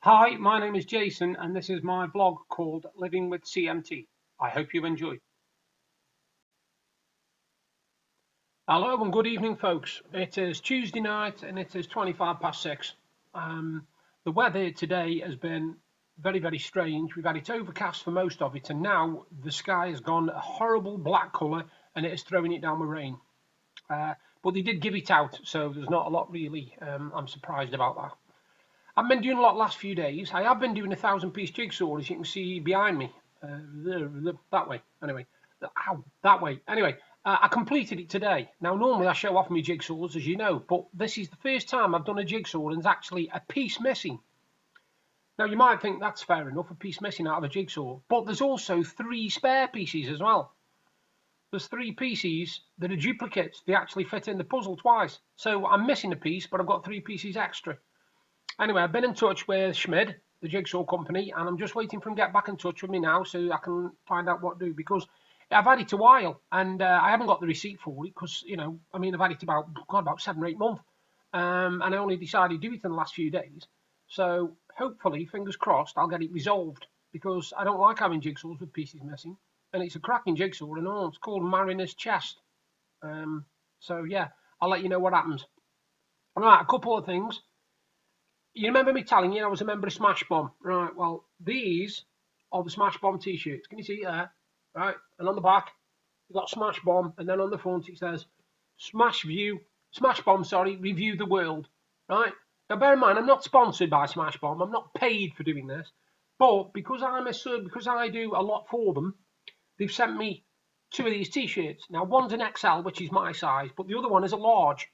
Hi, my name is Jason, and this is my vlog called Living with CMT. I hope you enjoy. Hello and good evening, folks. It is Tuesday night and it is 25 past 6. The weather today has been very strange. We've had it overcast for most of it, and now the sky has gone a horrible black colour and it is throwing it down with rain. But they did give it out, so there's not a lot really. I'm surprised about that. I've been doing a lot last few days. I have been doing 1,000-piece jigsaw, as you can see behind me. That way, anyway. Ow, that way. Anyway, I completed it today. Now, normally I show off my jigsaws, as you know, but this is the first time I've done a jigsaw and there's actually a piece missing. Now, you might think that's fair enough, a piece missing out of a jigsaw, but there's also 3 spare pieces as well. There's 3 pieces that are duplicates. They actually fit in the puzzle twice. So I'm missing a piece, but I've got 3 pieces extra. Anyway, I've been in touch with Schmid, the jigsaw company, and I'm just waiting for him to get back in touch with me now so I can find out what to do, because I've had it a while and I haven't got the receipt for it because, I've had it about 7 or 8 months, and I only decided to do it in the last few days. So hopefully, fingers crossed, I'll get it resolved, because I don't like having jigsaws with pieces missing, and it's a cracking jigsaw and all. It's called Mariner's Chest. So yeah, I'll let you know what happens. All right, a couple of things. You remember me telling you I was a member of Smash Bomb? Right, well, these are the Smash Bomb t-shirts. Can you see it there? Right, and on the back, you've got Smash Bomb, and then on the front it says, Smash Bomb, review the world. Right? Now, bear in mind, I'm not sponsored by Smash Bomb. I'm not paid for doing this. But because I do a lot for them, they've sent me 2 of these t-shirts. Now, one's an XL, which is my size, but the other one is a large.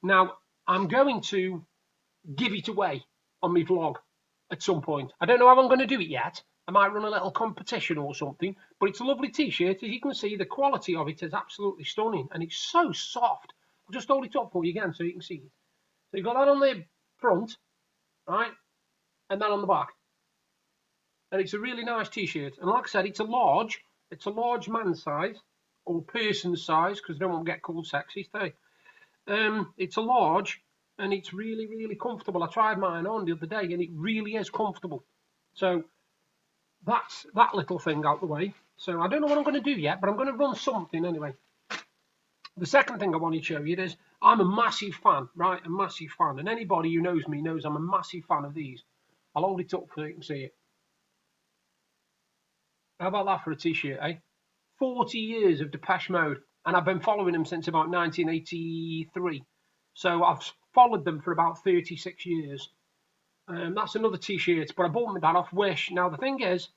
Now, I'm going to give it away on my vlog at some point. I don't know how I'm going to do it yet. I might run a little competition or something, but it's a lovely t-shirt. As you can see, the quality of it is absolutely stunning, and it's so soft. I'll just hold it up for you again so you can see it. So you've got that on the front, right, and that on the back. And it's a really nice t-shirt. And like I said, it's a large man size, or person size, because they don't want to get called sexist, eh? It's a large, and it's really comfortable. I tried mine on the other day and it really is comfortable. So that's that little thing out the way. So I don't know what I'm going to do yet, but I'm going to run something anyway. The second thing I want to show you is I'm a massive fan, right? A massive fan. And anybody who knows me knows I'm a massive fan of these. I'll hold it up so you can see it. How about that for a t-shirt, eh? 40 years of Depeche Mode, and I've been following them since about 1983. So I've followed them for about 36 years. That's another t-shirt, but I bought that off Wish. Now, the thing is,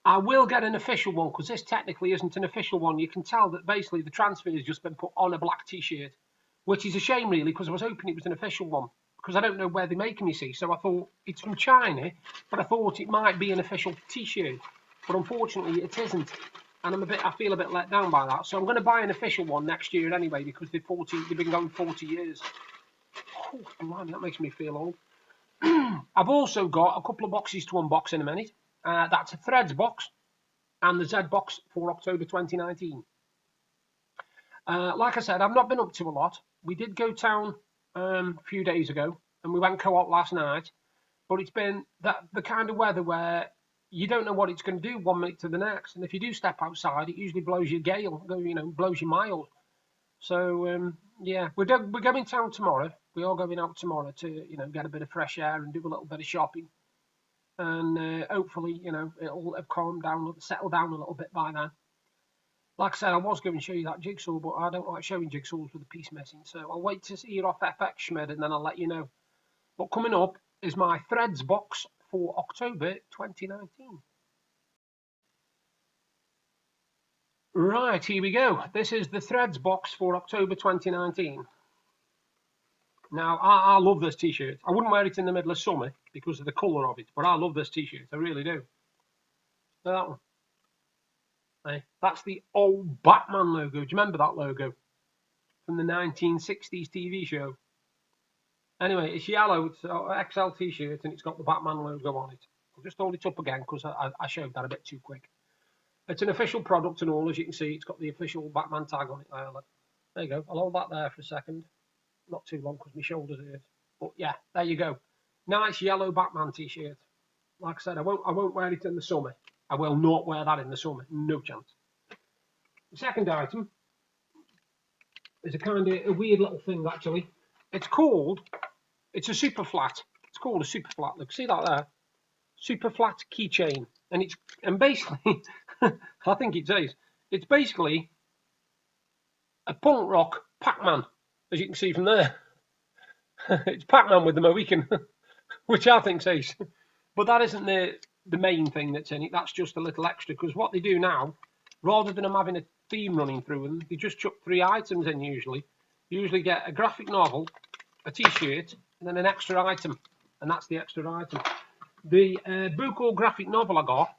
I will get an official one, because this technically isn't an official one. You can tell that basically the transfer has just been put on a black t-shirt, which is a shame, really, because I was hoping it was an official one, because I don't know where they make them, you see. So I thought it's from China, but I thought it might be an official t-shirt. But unfortunately, it isn't. And I feel a bit let down by that. So I'm going to buy an official one next year anyway, because they've been going 40 years. Oh, man, that makes me feel old. I've also got a couple of boxes to unbox in a minute. That's a Threads box and the Z box for October 2019. Like I said, I've not been up to a lot. We did go town a few days ago, and we went co-op last night. But it's been the kind of weather where you don't know what it's going to do 1 minute to the next, and if you do step outside, it usually blows you a gale, blows you miles. So yeah, we're going town tomorrow. We are going out tomorrow to get a bit of fresh air and do a little bit of shopping, and hopefully it'll have calmed down, settled down a little bit by then. Like I said, I was going to show you that jigsaw, but I don't like showing jigsaws with a piece missing, so I'll wait to see it off FX Schmid and then I'll let you know. But coming up is my Threads box for October 2019. Right, here we go. This is the Threads box for October 2019. Now, I love this t-shirt. I wouldn't wear it in the middle of summer because of the colour of it, but I love this t-shirt. I really do. Look at that one. Hey, that's the old Batman logo. Do you remember that logo from the 1960s TV show? Anyway, it's yellow. It's an XL t-shirt, and it's got the Batman logo on it. I'll just hold it up again because I showed that a bit too quick. It's an official product and all, as you can see. It's got the official Batman tag on it there. There you go. I'll hold that there for a second. Not too long because my shoulders hurt. But yeah, there you go. Nice yellow Batman t-shirt. Like I said, I won't wear it in the summer. I will not wear that in the summer. No chance. The second item is a kind of a weird little thing, actually. It's a super flat. It's called a super flat. Look, see that there? Super flat keychain. And basically, I think it says, it's basically a punk rock Pac-Man, as you can see from there. It's Pac-Man with the Mohican, which I think says. But that isn't the main thing that's in it. That's just a little extra, because what they do now, rather than them having a theme running through them, they just chuck 3 items in usually. You usually get a graphic novel, a t-shirt, and then an extra item. And that's the extra item. The book or graphic novel I got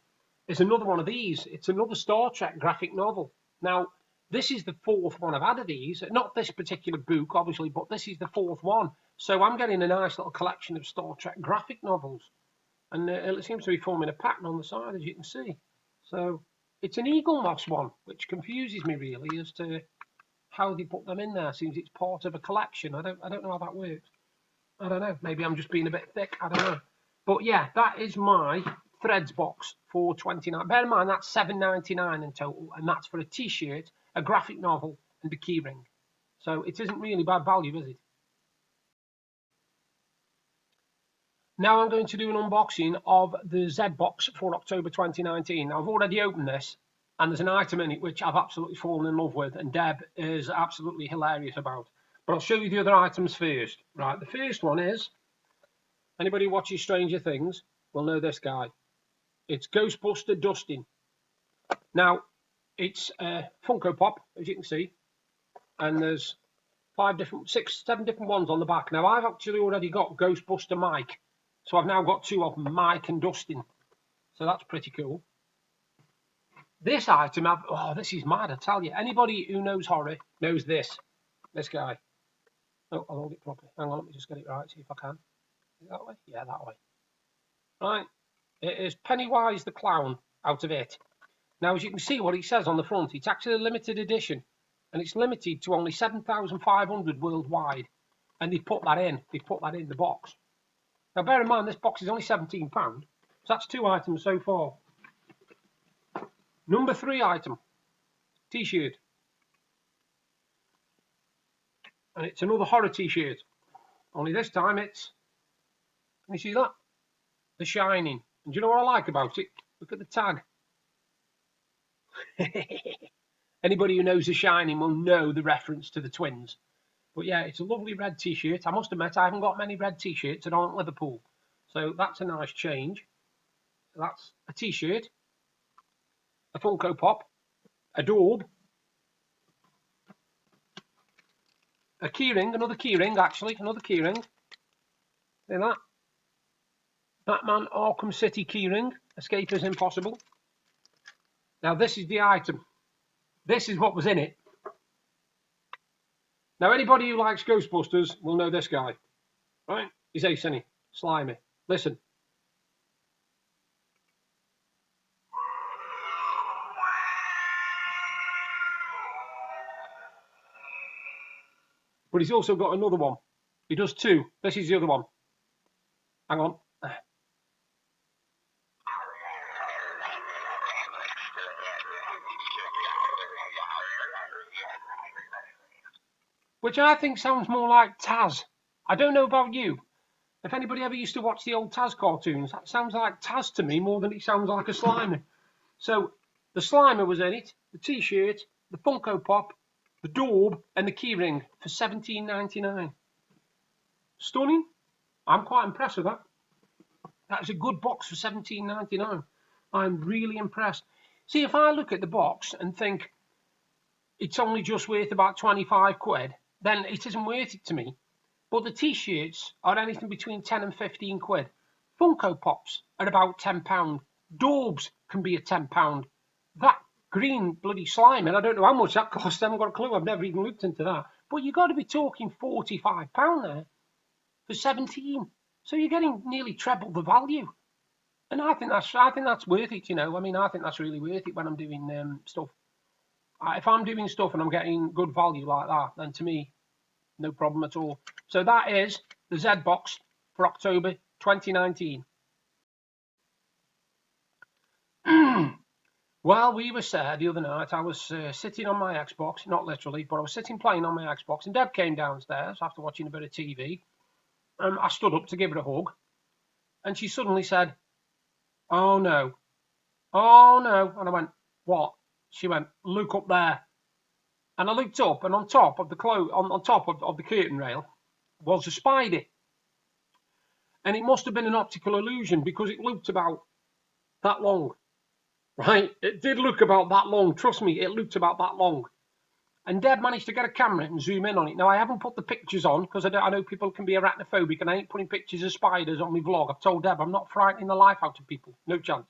is another one of these. It's another Star Trek graphic novel. Now, this is the 4th one I've had of these. Not this particular book, obviously, but this is the 4th one. So I'm getting a nice little collection of Star Trek graphic novels. And it seems to be forming a pattern on the side, as you can see. So it's an Eagle Moss one, which confuses me really as to how they put them in there. Seems it's part of a collection. I don't know how that works. I don't know. Maybe I'm just being a bit thick. I don't know. But yeah, that is my Threads box for $29. Bear in mind that's $7.99 in total, and that's for a t-shirt, a graphic novel, and a keyring. So it isn't really bad value, is it? Now I'm going to do an unboxing of the Z box for October 2019. Now, I've already opened this, and there's an item in it which I've absolutely fallen in love with, and Deb is absolutely hilarious about. But I'll show you the other items first. Right, the first one is, anybody who watches Stranger Things will know this guy. It's Ghostbuster Dustin. Now, it's a Funko Pop, as you can see, and there's 7 different ones on the back. Now, I've actually already got Ghostbuster Mike, so I've now got 2 of them, Mike and Dustin. So that's pretty cool. This item, this is mad, I tell you. Anybody who knows horror knows this guy. Oh, I'll hold it properly. Hang on, let me just get it right, see if I can. Is it that way? Yeah, that way. Right. It is Pennywise the Clown out of It. Now, as you can see what it says on the front, it's actually a limited edition, and it's limited to only 7,500 worldwide. And they put that in the box. Now, bear in mind, this box is only £17, so that's 2 items so far. Number 3 item, t-shirt. And it's another horror t-shirt. Only this time it's, can you see that? The Shining. And do you know what I like about it? Look at the tag. Anybody who knows The Shining will know the reference to the twins. But yeah, it's a lovely red t-shirt. I must admit, I haven't got many red t-shirts and aren't Liverpool. So that's a nice change. That's a t-shirt, a Funko Pop, a daub, a keyring, another keyring actually, another keyring. See that? Batman Arkham City keyring. Escape is impossible. Now this is the item. This is what was in it. Now anybody who likes Ghostbusters will know this guy. Right? He's ace, isn't he? Slimy. Listen. But he's also got another one. He does 2. This is the other one. Hang on. Which I think sounds more like Taz. I don't know about you. If anybody ever used to watch the old Taz cartoons, that sounds like Taz to me more than it sounds like a Slimer. So the Slimer was in it, the t-shirt, the Funko Pop, the daub, and the keyring for $17.99. Stunning. I'm quite impressed with that. That is a good box for $17.99. I'm really impressed. See, if I look at the box and think it's only just worth about 25 quid, then it isn't worth it to me. But the t-shirts are anything between 10 and 15 quid. Funko Pops are about £10. Daubs can be at £10. That green bloody slime, and I don't know how much that costs. I haven't got a clue. I've never even looked into that. But you've got to be talking £45 there for 17. So you're getting nearly treble the value. And I think that's worth it, you know. I mean, I think that's really worth it when I'm doing stuff. If I'm doing stuff and I'm getting good value like that, then to me, no problem at all. So that is the Z box for October 2019. Well, we were sad the other night. I was sitting on my Xbox, not literally, but I was sitting playing on my Xbox, and Deb came downstairs after watching a bit of TV. And I stood up to give her a hug, and she suddenly said, "Oh no, oh no," and I went, "What?" She went, "Look up there." And I looked up, and on top of the on top of the curtain rail was a spider, and it must have been an optical illusion because it looked about that long. Right? It did look about that long. Trust me, it looked about that long. And Deb managed to get a camera and zoom in on it. Now, I haven't put the pictures on because I know people can be arachnophobic, and I ain't putting pictures of spiders on my vlog. I've told Deb I'm not frightening the life out of people. No chance.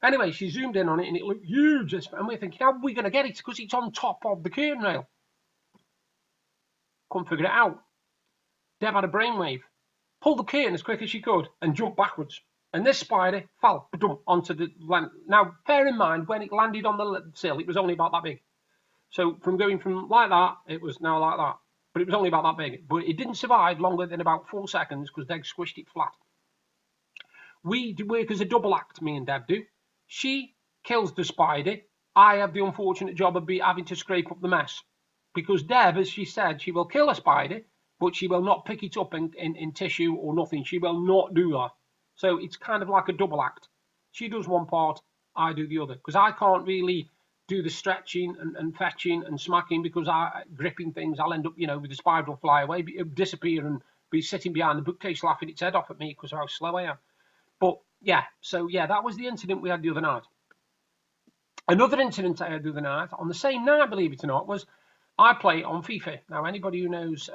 Anyway, she zoomed in on it and it looked huge. And we're thinking, how are we going to get it? Because it's on top of the curtain rail. Couldn't figure it out. Deb had a brainwave. Pulled the curtain as quick as she could and jumped backwards. And this spider fell onto the land. Now, bear in mind, when it landed on the sill, it was only about that big. So from going from like that, it was now like that. But it was only about that big. But it didn't survive longer than about 4 seconds because Deb squished it flat. We do work as a double act, me and Deb do. She kills the spider. I have the unfortunate job of having to scrape up the mess. Because Deb, as she said, she will kill a spider, but she will not pick it up in tissue or nothing. She will not do that. So it's kind of like a double act. She does one part, I do the other. Because I can't really do the stretching and fetching and smacking because gripping things, I'll end up, with the spider will fly away, it'll disappear and be sitting behind the bookcase laughing its head off at me because of how slow I am. But yeah, so yeah, that was the incident we had the other night. Another incident I had the other night, on the same night, believe it or not, was I play on FIFA. Now, anybody who knows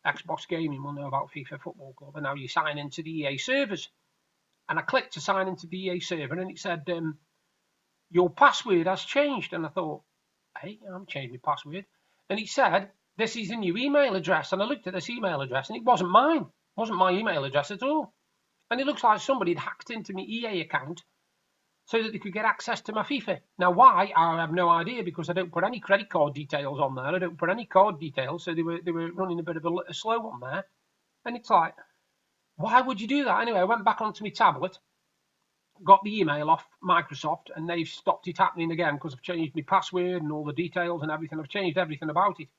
Xbox gaming will know about FIFA Football Club, and now you sign into the EA servers. And I clicked to sign into the EA server, and it said, your password has changed. And I thought, hey, I haven't changed my password. And it said, this is a new email address. And I looked at this email address, and it wasn't mine. It wasn't my email address at all. And it looks like somebody had hacked into my EA account so that they could get access to my FIFA. Now, why? I have no idea because I don't put any credit card details on there. I don't put any card details, so they were running a bit of a slow one there. And it's like, why would you do that? Anyway, I went back onto my tablet, got the email off Microsoft, and they've stopped it happening again because I've changed my password and all the details and everything. I've changed everything about it.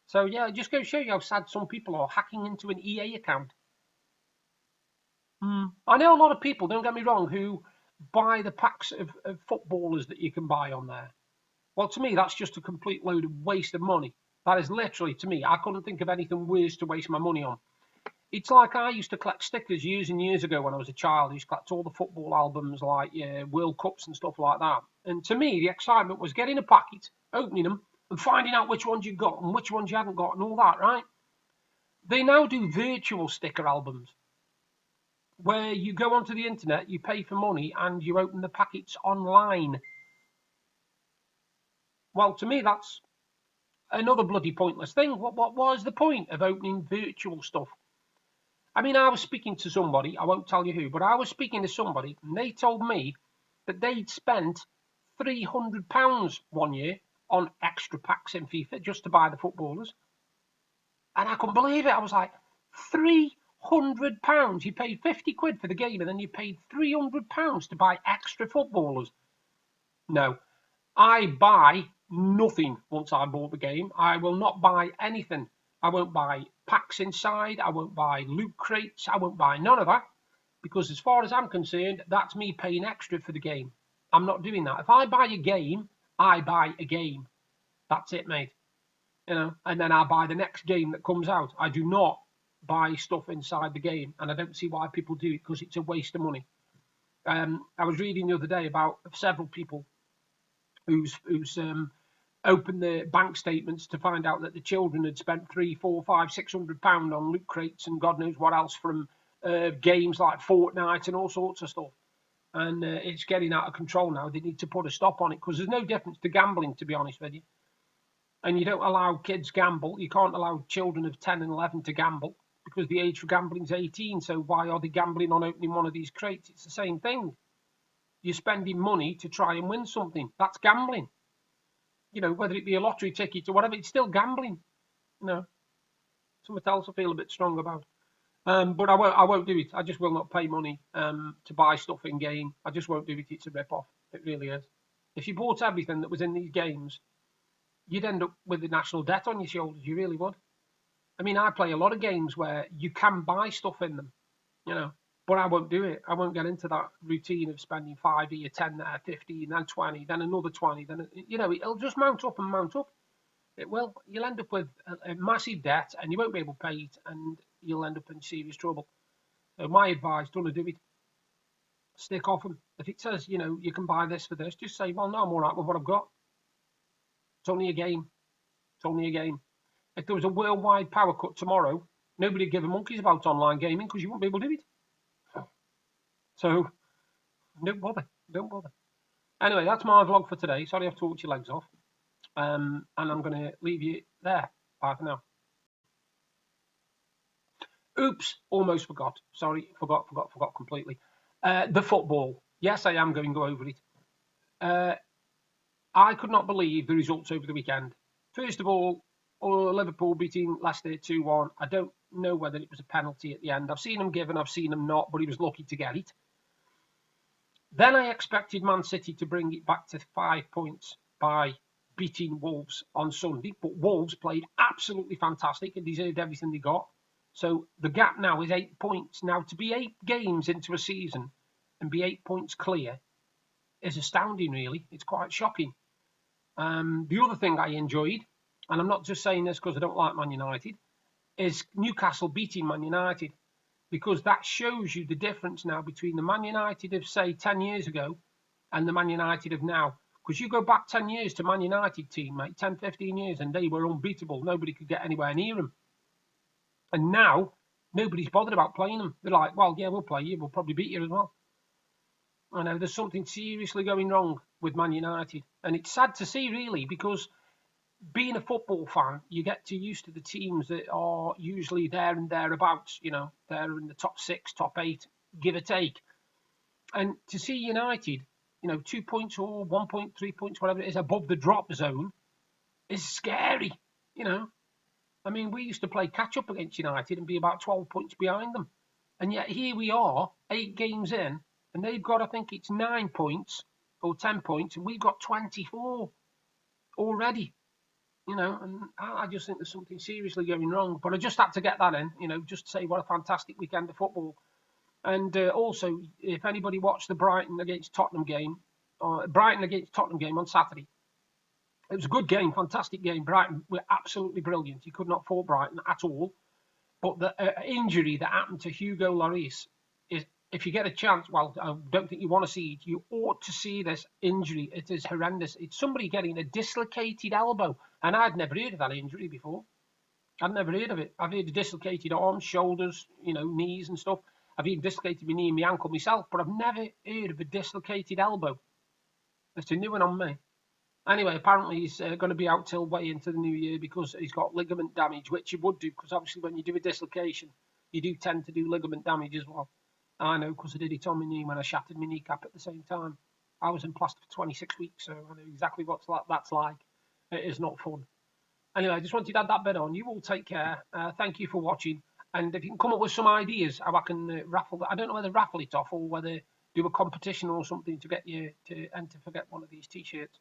So, yeah, it just goes to show you how sad some people are hacking into an EA account. I know a lot of people, don't get me wrong, who buy the packs of footballers that you can buy on there. Well, to me, that's just a complete load of waste of money. That is literally, to me, I couldn't think of anything worse to waste my money on. It's like I used to collect stickers years and years ago when I was a child. I used to collect all the football albums, like World Cups and stuff like that. And to me, the excitement was getting a packet, opening them, and finding out which ones you got and which ones you hadn't got and all that, right? They now do virtual sticker albums, where you go onto the internet, you pay for money, and you open the packets online. Well, to me, that's another bloody pointless thing. What was the point of opening virtual stuff? I mean, I was speaking to somebody, I won't tell you who, but I was speaking to somebody, and they told me that they'd spent £300 one year on extra packs in FIFA just to buy the footballers. And I couldn't believe it. I was like, £300. You paid 50 quid for the game and then you paid £300 to buy extra footballers. No, I buy nothing once I bought the game. I will not buy anything. I won't buy packs inside. I won't buy loot crates. I won't buy none of that because as far as I'm concerned, that's me paying extra for the game. I'm not doing that. If I buy a game, I buy a game. That's it, mate. And then I buy the next game that comes out. I do not buy stuff inside the game, and I don't see why people do it because it's a waste of money. I was reading the other day about several people who's opened their bank statements to find out that the children had spent £300, £400, £500, £600 on loot crates and God knows what else from games like Fortnite and all sorts of stuff. And it's getting out of control now. They need to put a stop on it because there's no difference to gambling, to be honest with you. And you don't allow kids gamble. You can't allow children of 10 and 11 to gamble because the age for gambling is 18. So why are they gambling on opening one of these crates? It's the same thing. You're spending money to try and win something. That's gambling. Whether it be a lottery ticket or whatever, it's still gambling. Something else I feel a bit strong about. But I won't do it. I just will not pay money to buy stuff in game. I just won't do it. It's a rip off. It really is. If you bought everything that was in these games, you'd end up with the national debt on your shoulders. You really would. I mean, I play a lot of games where you can buy stuff in them, you know, but I won't do it. I won't get into that routine of spending 5 here, 10 there, 15, then 20, then another 20, then, you know, it'll just mount up and mount up. It will. You'll end up with a massive debt and you won't be able to pay it and you'll end up in serious trouble. So my advice, don't do it. Stick off them. If it says, you know, you can buy this for this, just say, well, no, I'm all right with what I've got. It's only a game. It's only a game. If there was a worldwide power cut tomorrow, nobody would give a monkeys about online gaming because you won't be able to do it. So don't bother. Don't bother. Anyway, that's my vlog for today. Sorry I've talked your legs off. And I'm going to leave you there. Bye for now. Oops, almost forgot. Sorry, forgot completely. The football. Yes, I am going to go over it. I could not believe the results over the weekend. First of all, Liverpool beating Leicester 2-1. I don't know whether it was a penalty at the end. I've seen him given, I've seen him not, but he was lucky to get it. Then I expected Man City to bring it back to 5 points by beating Wolves on Sunday, but Wolves played absolutely fantastic and deserved everything they got. So the gap now is 8 points. Now, to be 8 games into a season and be 8 points clear is astounding, really. It's quite shocking. The other thing I enjoyed, and I'm not just saying this because I don't like Man United, is Newcastle beating Man United, because that shows you the difference now between the Man United of, say, 10 years ago and the Man United of now. Because you go back 10 years to Man United team, mate, 10, 15 years, and they were unbeatable. Nobody could get anywhere near them. And now, nobody's bothered about playing them. They're like, well, yeah, we'll play you. We'll probably beat you as well. I know there's something seriously going wrong with Man United. And it's sad to see, really, because being a football fan, you get too used to the teams that are usually there and thereabouts. You know, they're in the top 6, top 8, give or take. And to see United, you know, 2 points or 1.3 points, whatever it is, above the drop zone is scary, you know. I mean, we used to play catch-up against United and be about 12 points behind them. And yet here we are, 8 games in, and they've got, I think it's 9 points or 10 points, and we've got 24 already. You know, and I just think there's something seriously going wrong. But I just had to get that in, you know, just to say what a fantastic weekend of football. And also, if anybody watched the Brighton against Tottenham game on Saturday, it was a good game, fantastic game. Brighton were absolutely brilliant. You could not fault Brighton at all. But the injury that happened to Hugo Lloris is, if you get a chance, well, I don't think you want to see it. You ought to see this injury. It is horrendous. It's somebody getting a dislocated elbow. And I'd never heard of that injury before. I'd never heard of it. I've heard of dislocated arms, shoulders, you know, knees and stuff. I've even dislocated my knee and my ankle myself, but I've never heard of a dislocated elbow. That's a new one on me. Anyway, apparently he's going to be out till way into the new year because he's got ligament damage, which you would do, because obviously when you do a dislocation, you do tend to do ligament damage as well. I know, because I did it on my knee when I shattered my kneecap at the same time. I was in plaster for 26 weeks, so I know exactly what that's like. It is not fun. Anyway, I just wanted to add that bit on. You all take care. Thank you for watching. And if you can come up with some ideas how I can raffle, I don't know whether raffle it off or whether do a competition or something to get you to enter for get one of these t-shirts.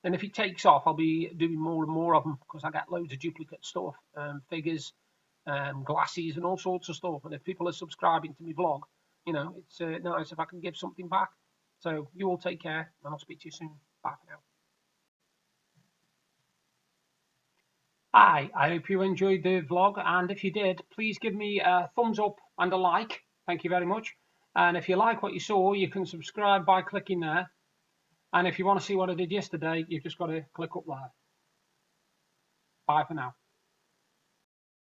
And if it takes off, I'll be doing more and more of them because I get loads of duplicate stuff, figures, glasses and all sorts of stuff. And if people are subscribing to my vlog, you know, it's nice if I can give something back. So you all take care and I'll speak to you soon. Bye for now. Hi, I hope you enjoyed the vlog, and if you did, please give me a thumbs up and a like. Thank you very much. And if you like what you saw, you can subscribe by clicking there. And if you want to see what I did yesterday, you've just got to click up there. Bye for now.